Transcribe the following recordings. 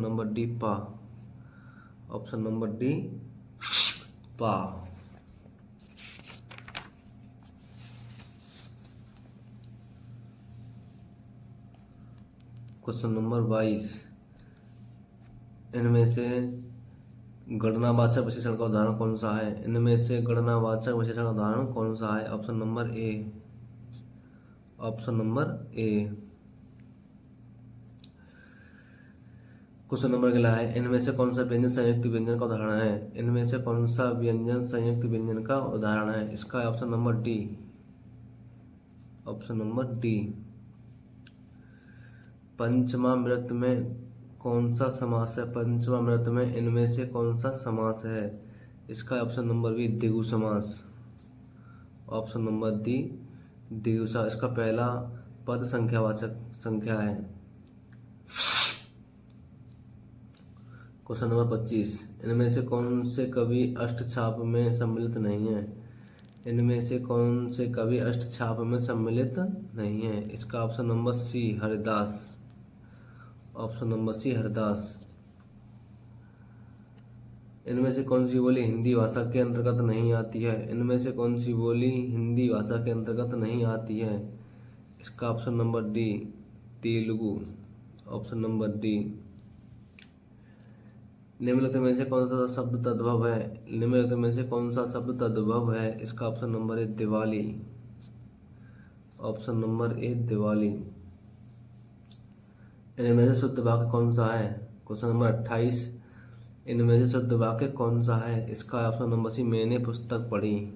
Number D पा। Option number D पा। Question number 22, इनमें से गणनावाचक विशेषण का उदाहरण कौन सा है? इनमें से गणनावाचक विशेषण का उदाहरण कौन सा है? Option number A. Option number A. Question number अगला है, इनमें से कौन सा व्यंजन संयुक्त व्यंजन का उदाहरण है? इनमें से कौन सा व्यंजन संयुक्त व्यंजन का उदाहरण है? इसका option number D. Option number D. पंचमामृत में कौन सा समास है? पंचमामृत में इनमें से कौन सा समास है? इसका ऑप्शन नंबर बी द्विगु समास। ऑप्शन नंबर डी द्विगु समास। इसका पहला पद संख्यावाचक संख्या है। क्वेश्चन नंबर 25, इनमें से कौन से कवि अष्टछाप में सम्मिलित नहीं है? इनमें से कौन से कवि अष्टछाप में सम्मिलित नहीं है? इसका option number C Haridas. Option number C Haridas. इनमें से कौन सी बोली हिंदी भाषा के अंतर्गत नहीं आती है? इनमें से कौन सी बोली हिंदी भाषा के अंतर्गत नहीं आती है? इसका option number D Telugu. Option number D. निम्नलिखित में से कौन सा शब्द तद्भव है? निम्नलिखित में से कौन सा शब्द तद्भव है? इसका option number A Diwali. Option number A Diwali. इनमें से शुद्ध वाक्य कौन सा है? क्वेश्चन नंबर 28, इनमें से शुद्ध वाक्य कौन सा है? इसका ऑप्शन नंबर सी मैंने पुस्तक पढ़ी।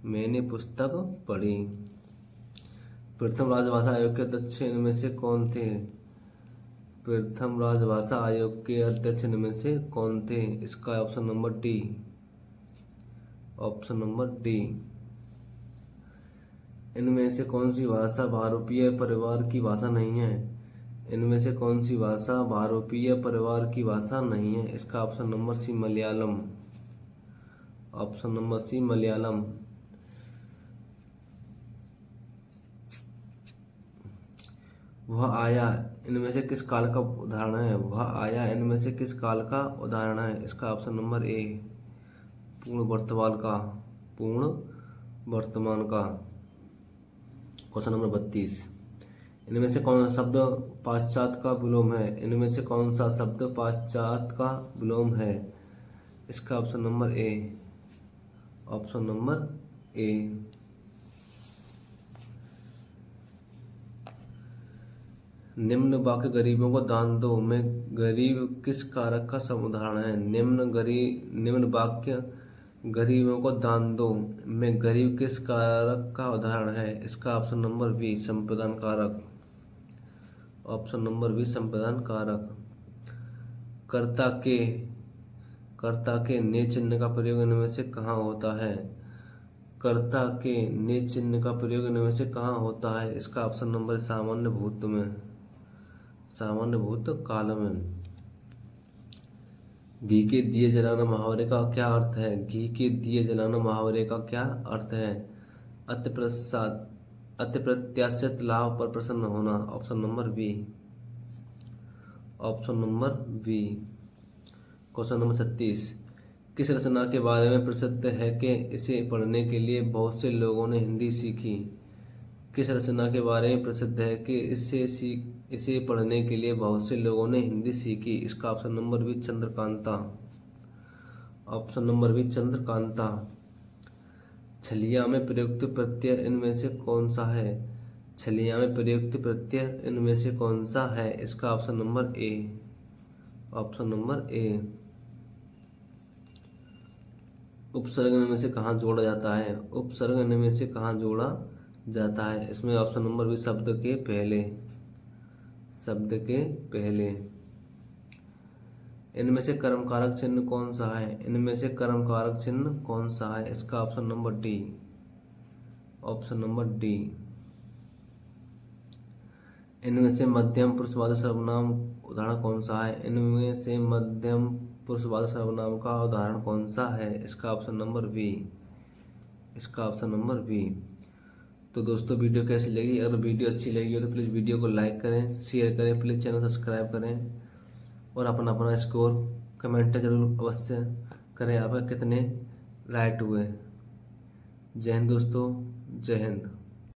मैंने पुस्तक पढ़ी। प्रथम राजभाषा आयोग के अध्यक्ष इनमें से कौन थे? प्रथम राजभाषा आयोग के अध्यक्ष इनमें से कौन थे? इसका option number D. Option number D. इनमें से कौन सी भाषा बहुरूपीय परिवार की भाषा नहीं है? इनमें से कौन सी भाषा बहुरूपीय परिवार की भाषा नहीं है? इसका option number C Malayalam. Option number C Malayalam. वह आया इनमें से किस काल का उदाहरण है? वह आया इनमें से किस काल का उदाहरण है? इसका ऑप्शन नंबर ए पूर्ण वर्तमान का। पूर्ण वर्तमान का। क्वेश्चन नंबर 32, इनमें से कौन सा शब्द पाश्चात्य का विलोम है? इनमें से कौन सा शब्द पाश्चात्य का विलोम है? इसका option number A. Option number A. निम्न वाक्य गरीबों को दान दो में गरीब किस कारक का उदाहरण है? निम्न वाक्य गरीबों को दान दो में गरीब किस कारक का उदाहरण है? इसका ऑप्शन नंबर बी संप्रदान कारक। ऑप्शन नंबर बी संप्रदान कारक। कर्ता के ने चिन्ह का प्रयोग इनमें से कहाँ होता है? कर्ता के ने चिन्ह का प्रयोग इनमें से कहाँ होता है? इसका ऑप्शन नंबर सामान्य भूत में। सामान्य भूत काल में। घी के दिए जलाना मुहावरे का क्या अर्थ है? घी के दिए जलाना मुहावरे का क्या अर्थ है? अति प्रत्याशित लाभ पर प्रसन्न होना। Option number B. Option number B. Question number 36, किस रचना के बारे में प्रसिद्ध है कि इसे पढ़ने के लिए बहुत से लोगों ने हिंदी सीखी? किस रचना के बारे में प्रसिद्ध है कि इसे पढ़ने के लिए बहुत से लोगों ने हिंदी सीखी? इसका option number B Chandrakanta. Option number B Chandrakanta. छलिया में प्रयुक्त प्रत्यय इनमें से कौन सा है? छलिया में प्रयुक्त प्रत्यय इनमें से कौन सा है? इसका option number A. Option number A. उपसर्ग इनमें से कहाँ जोड़ा जाता है? उपसर्ग इनमें से कहाँ जोड़ा जाता है? इसमें ऑप्शन नंबर बी शब्द के पहले। शब्द के पहले। इनमें से कर्मकारक चिन्ह कौन सा है? इनमें से कर्मकारक चिन्ह कौन सा है? इसका option number D. Option number D. इनमें से मध्यम पुरुषवाचक सर्वनाम उदाहरण कौन सा है? इनमें से मध्यम पुरुषवाचक सर्वनाम का उदाहरण कौन सा है? इसका ऑप्शन नंबर बी। इसका ऑप्शन नंबर बी। तो दोस्तों वीडियो कैसी लगी? अगर वीडियो अच्छी लगी हो तो प्लीज़ वीडियो को लाइक करें, शेयर करें, प्लीज़ चैनल सब्सक्राइब करें और अपना अपना स्कोर कमेंट जरूर अवश्य करें, आपका कितने राइट हुए। जय हिंद दोस्तों, जय हिंद।